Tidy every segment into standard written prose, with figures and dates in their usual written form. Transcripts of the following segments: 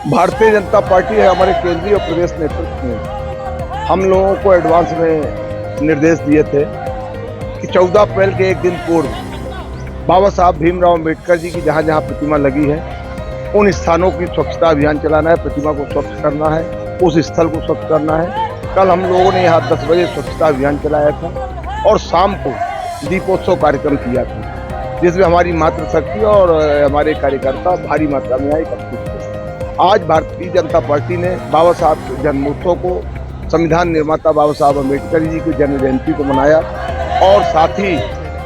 Bharatiya Janata party है हमारे केंद्रीय और प्रदेश नेतृत्व ने हम लोगों को एडवांस में निर्देश दिए थे कि 14 अप्रैल के एक दिन पूर्व बाबा साहब भीमराव अंबेडकर जी की जहां जहां प्रतिमा लगी है उन स्थानों की स्वच्छता अभियान चलाना है, प्रतिमा को स्वच्छ करना है, उस स्थल को स्वच्छ करना है। कल हम लोगों ने यहाँ 10 बजे स्वच्छता अभियान चलाया था और शाम को दीपोत्सव कार्यक्रम किया था, जिसमें हमारी मातृशक्ति और हमारे कार्यकर्ता भारी मात्रा में आए एकत्रित थे। आज भारतीय जनता पार्टी ने बाबा साहब के जन्मोत्सव को, संविधान निर्माता बाबा साहब अम्बेडकर जी की जन्म जयंती को मनाया और साथ ही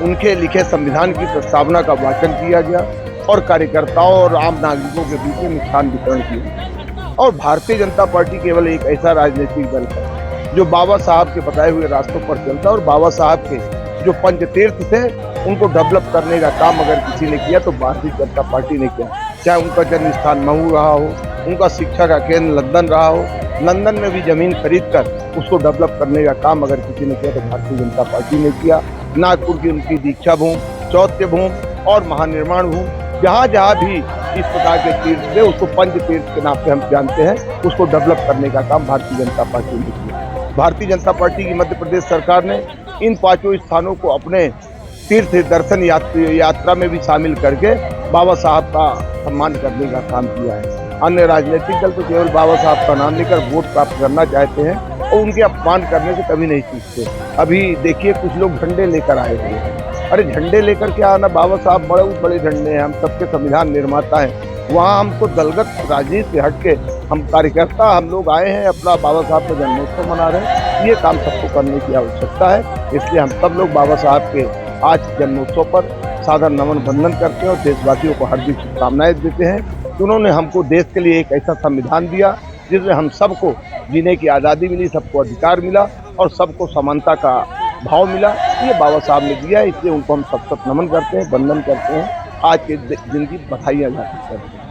उनके लिखे संविधान की प्रस्तावना का वाचन किया गया और कार्यकर्ताओं और आम नागरिकों के बीच में मिष्ठान वितरण किया। और भारतीय जनता पार्टी केवल एक ऐसा राजनीतिक दल है जो बाबा साहब के बताए हुए रास्तों पर चलता है और बाबा साहब के जो पंचतीर्थ थे उनको डेवलप करने का काम अगर किसी ने किया तो भारतीय जनता पार्टी ने किया। चाहे उनका जन्म स्थान महू रहा हो, उनका शिक्षा का केंद्र लंदन रहा हो, लंदन में भी जमीन खरीद कर उसको डेवलप करने का काम अगर किसी ने किया तो भारतीय जनता पार्टी ने किया। नागपुर की उनकी दीक्षा भूमि, चौथ्य भूमि और महानिर्माण भूमि, जहाँ जहाँ भी इस प्रकार के तीर्थ थे उसको पंच तीर्थ के नाम से हम जानते हैं, उसको डेवलप करने का काम भारतीय जनता पार्टी ने किया। भारतीय जनता पार्टी की मध्य प्रदेश सरकार ने इन 5 स्थानों को अपने तीर्थ दर्शन यात्रा में भी शामिल करके बाबा साहब का सम्मान करने का काम किया है। अन्य राजनीतिक दल तो केवल बाबा साहब का नाम लेकर वोट प्राप्त करना चाहते हैं और उनके अपमान करने से कभी नहीं सीखते। अभी देखिए कुछ लोग झंडे लेकर आए हुए हैं। अरे झंडे लेकर क्या आना, बाबा साहब बड़े बड़े झंडे हैं, हम सबके संविधान निर्माता हैं। वहाँ हमको दलगत राजनीति से हट के हम कार्यकर्ता हम लोग आए हैं, अपना बाबा साहब का जन्मोत्सव मना रहे हैं। ये काम सबको करने की आवश्यकता है, इसलिए हम सब लोग बाबा साहब के आज जन्मोत्सव पर सादर नमन वंदन करते हैं और देशवासियों को हार्दिक शुभकामनाएं देते हैं। उन्होंने हमको देश के लिए एक ऐसा संविधान दिया जिसमें हम सबको जीने की आज़ादी मिली, सबको अधिकार मिला और सबको समानता का भाव मिला। ये बाबा साहब ने दिया है, इसलिए उनको हम सत नमन करते हैं, वंदन करते हैं। आज के दिन की बधाइयाँ जाती करते हैं।